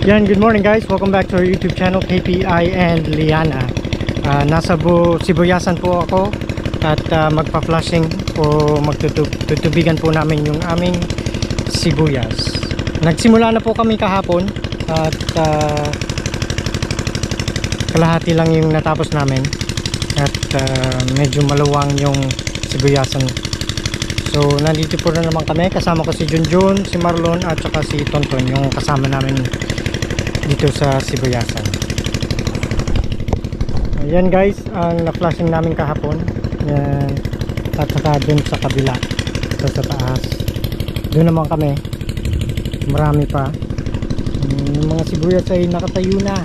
Yan, good morning guys. Welcome back to our YouTube channel, KPI and Liana. Nasa Sibuyasan po ako at magpa-flushing o magtutubigan po namin yung aming sibuyas. Nagsimula na po kami kahapon at kalahati lang yung natapos namin at medyo maluwang yung sibuyasan. So nandito po na naman kami, kasama ko si Junjun, si Marlon at saka si Tonton, yung kasama namin dito sa sibuyasan. Ayan guys, ang na-flashing namin kahapon. Ayan. At saka dun sa kabila, sa taas, doon naman kami, marami pa. Yung mga sibuyas ay nakatayo na.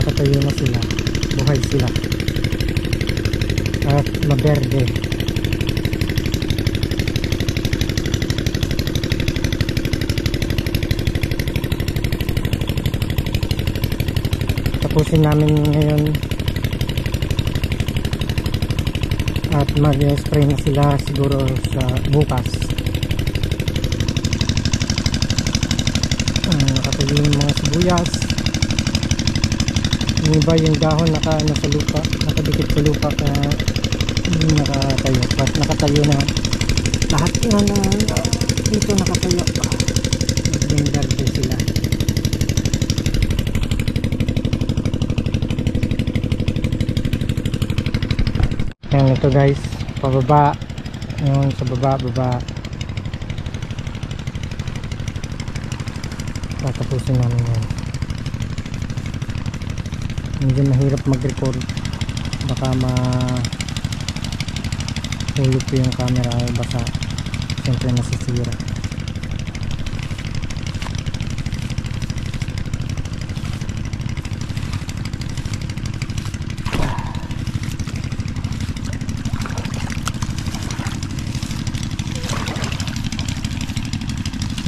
Nakatayo na sila, buhay sila at maberde. Tapusin namin ngayon at mag-spray na sila siguro sa bukas. Nakatayo yung mga sibuyas. Yung iba yung dahon naka sa lupa, nakadikit sa lupa kaya hindi nakatayo. But nakatayo na lahat na dito, nakatayo pa. Nag-verde sila. Yan, ito guys, pababa yung sa baba. Tatapusin namin yan. Medyo mahirap mag-record, baka mahulog po yung camera o baka siyempre nasisira.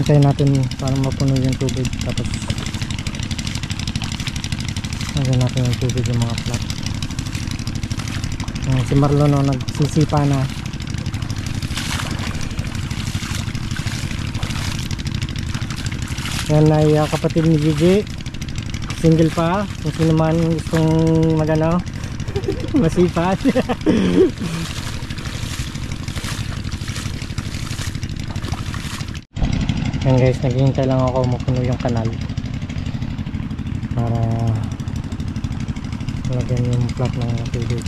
Hintayin natin para mapuno yung tubig, tapos lagyan natin yung tubig yung mga plat. Si Marlon nagsisipa na. Yan ay kapatid ni Gigi, single pa, kung sino man gustong magano masipat. Yan guys, naghihintay lang ako mapuno yung kanal para lagyan yung plat ng tubig.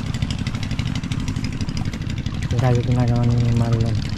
Kaya ginagawa ni Marlon.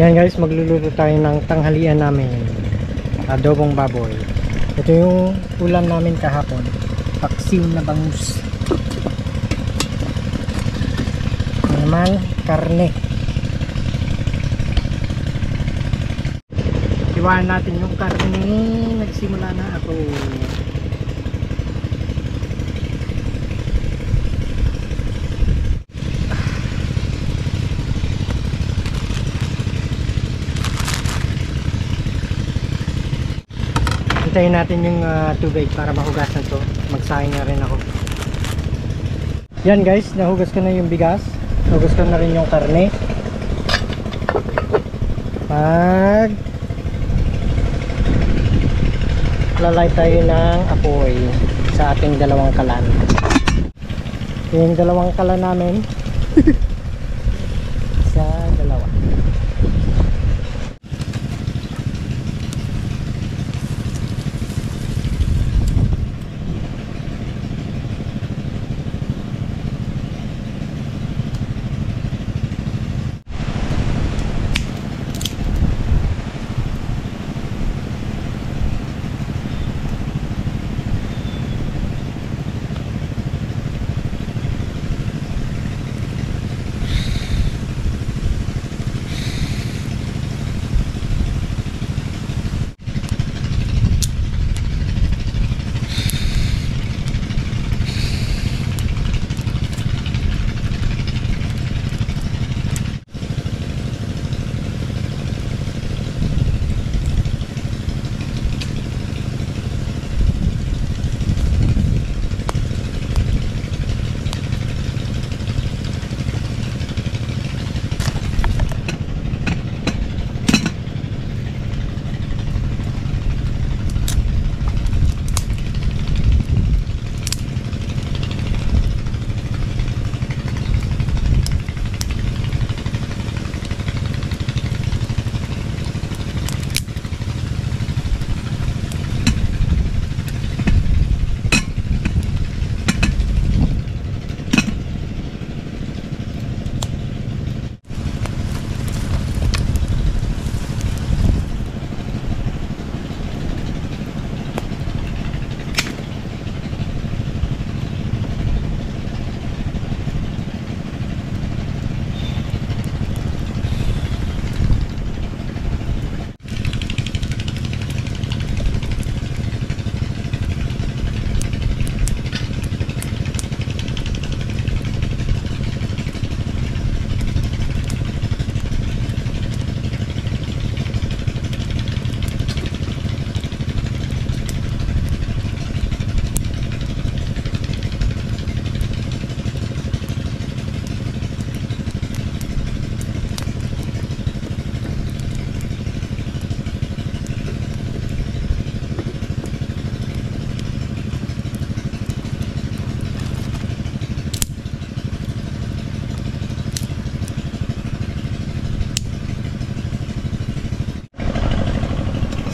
Yan guys, magluluto tayo ng tanghalian namin, adobong baboy. Ito yung ulam namin kahapon, paksiw na bangus. Naman karne. Iwan natin yung karne. Nagsimula na ako. Hintayin natin yung tubig para mahugasan to. Magsaing na rin ako. Yan guys, nahugas ko na yung bigas. Nahugas ko na rin yung karne. Lalay tayo ng apoy sa ating dalawang kalan. Yung dalawang kalan namin. Sa dalawa.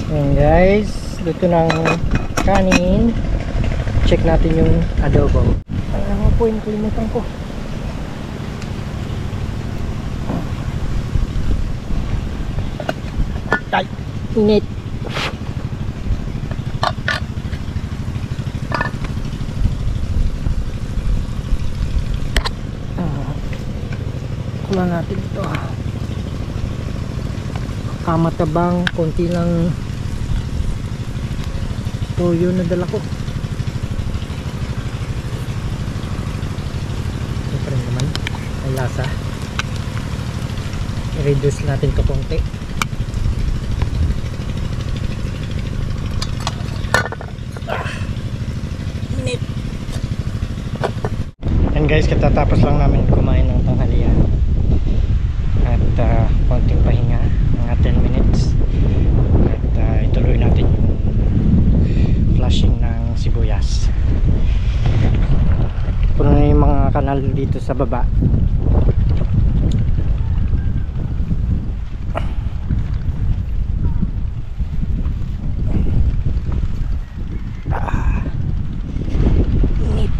Ayan guys, luto ng kanin. Check natin yung adobo. Ano po yung kalimutan ko? Ay, init. Kulang natin ito. Kamatabang, konti lang toyo na dala ko. Ito rin naman may lasa. I-reduce natin ito konti. Init. And guys, katatapos lang namin kumain ng tanghalian at konting pahinga, mga 10 minutes, at ituloy natin yung flushing ng sibuyas. Puno na yung mga kanal dito sa baba. Neat.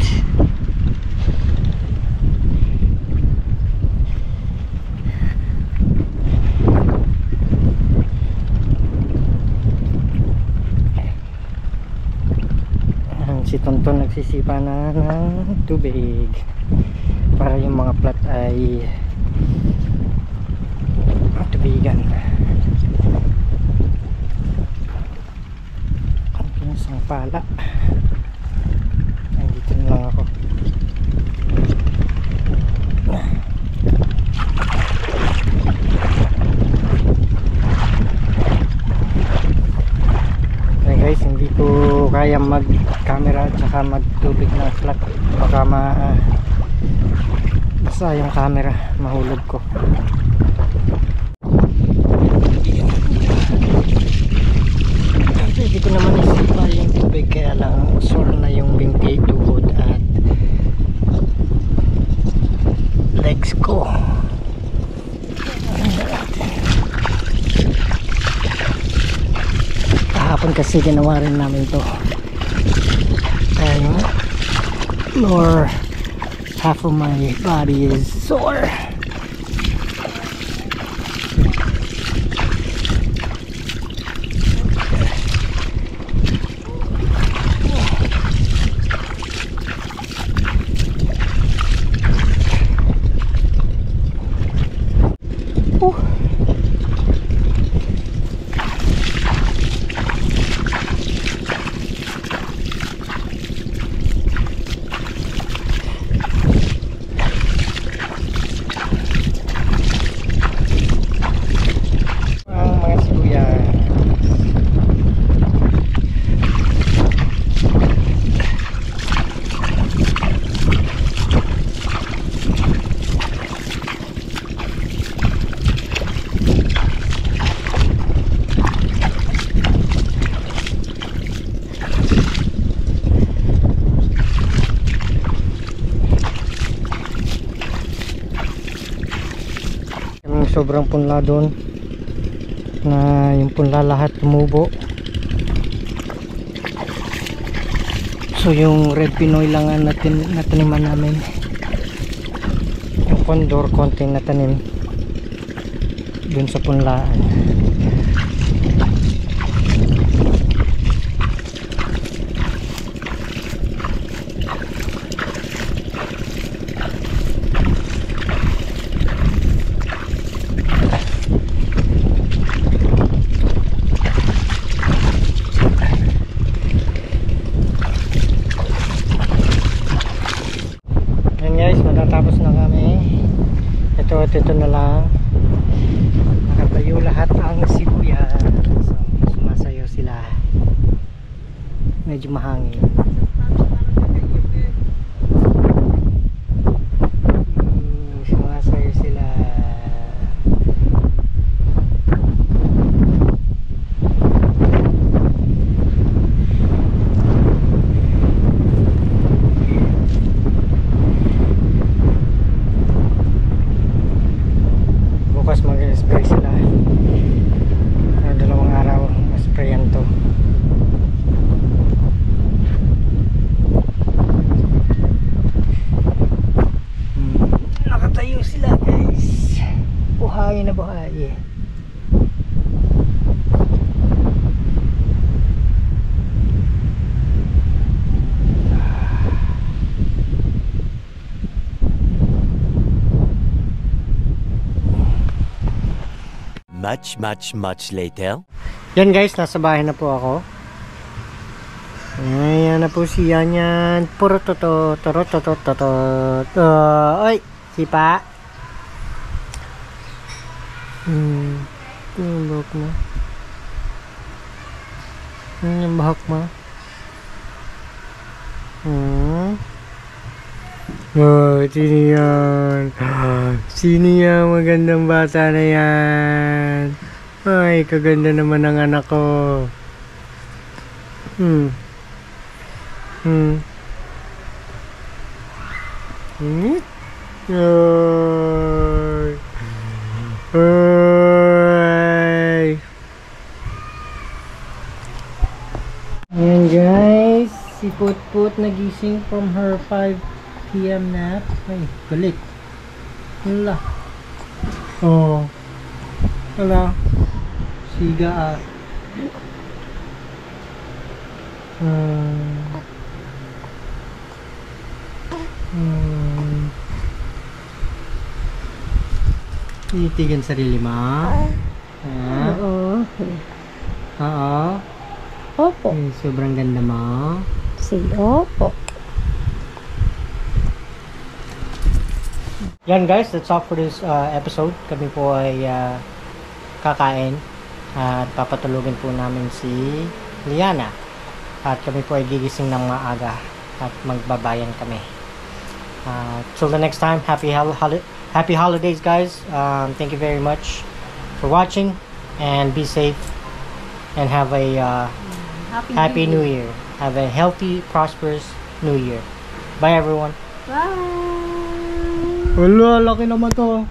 Si Tonton nagsisipa na ng tubig para yung mga plat ay tubigan. Ang isang pala. Nandito na lang ako. Okay guys, hindi kaya mag camera at saka magtubig ng flat, baka basta yung camera mahulog ko. Pwede ko naman isipa yung tubig, kaya lang sore na yung binti, tuhod at legs ko. Kahapon kasi ginawa rin namin to, kaya lower half of my body is sore. Sobrang punla doon, na yung punla lahat tumubo. So yung red pinoy lang ang nataniman namin. Yung condor konti natanim doon sa punlaan. Matatapos na kami. Ito na lang. Nakatayo lahat ang sibuyas. So, sumasayo sila. Medyo mahangin. Sumasayo sila. Bukas mag-spray sila. Dalawang araw sprayan to. Nakatayo sila guys. Buhay na buhay. Much later. Yan guys, nasa bahay na po ako. Ayan na po si Yanyan. Puro toto. Oy, sipa. Yung bahok mo. Yung bahok mo. Oh, sino yan? Sino yan? Magandang bata na yan. Ay, kaganda naman ng anak ko. Ay. Ay. Ayan guys, si Put nagising from her 5 PM nap. Ay, galit. Wala. Oh. Wala. Siga ah. Titigan sarili mo? Oo. Oo. Opo. Ay, sobrang ganda mo. Opo. Yan guys, that's all for this episode. Kami po ay kakain at papatulogin po namin si Liana. At kami po ay gigising ng maaga at magbabayan kami. Till the next time, happy holidays, guys. Thank you very much for watching, and be safe and have a happy New Year. Have a healthy, prosperous New Year. Bye, everyone. Bye! Wala, laki naman to.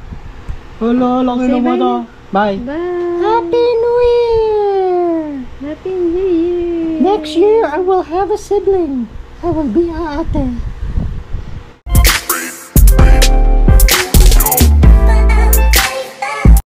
Wala, laki Say naman bye to. Bye. Bye! Happy New Year! Happy New Year! Next year, I will have a sibling. I will be a ate.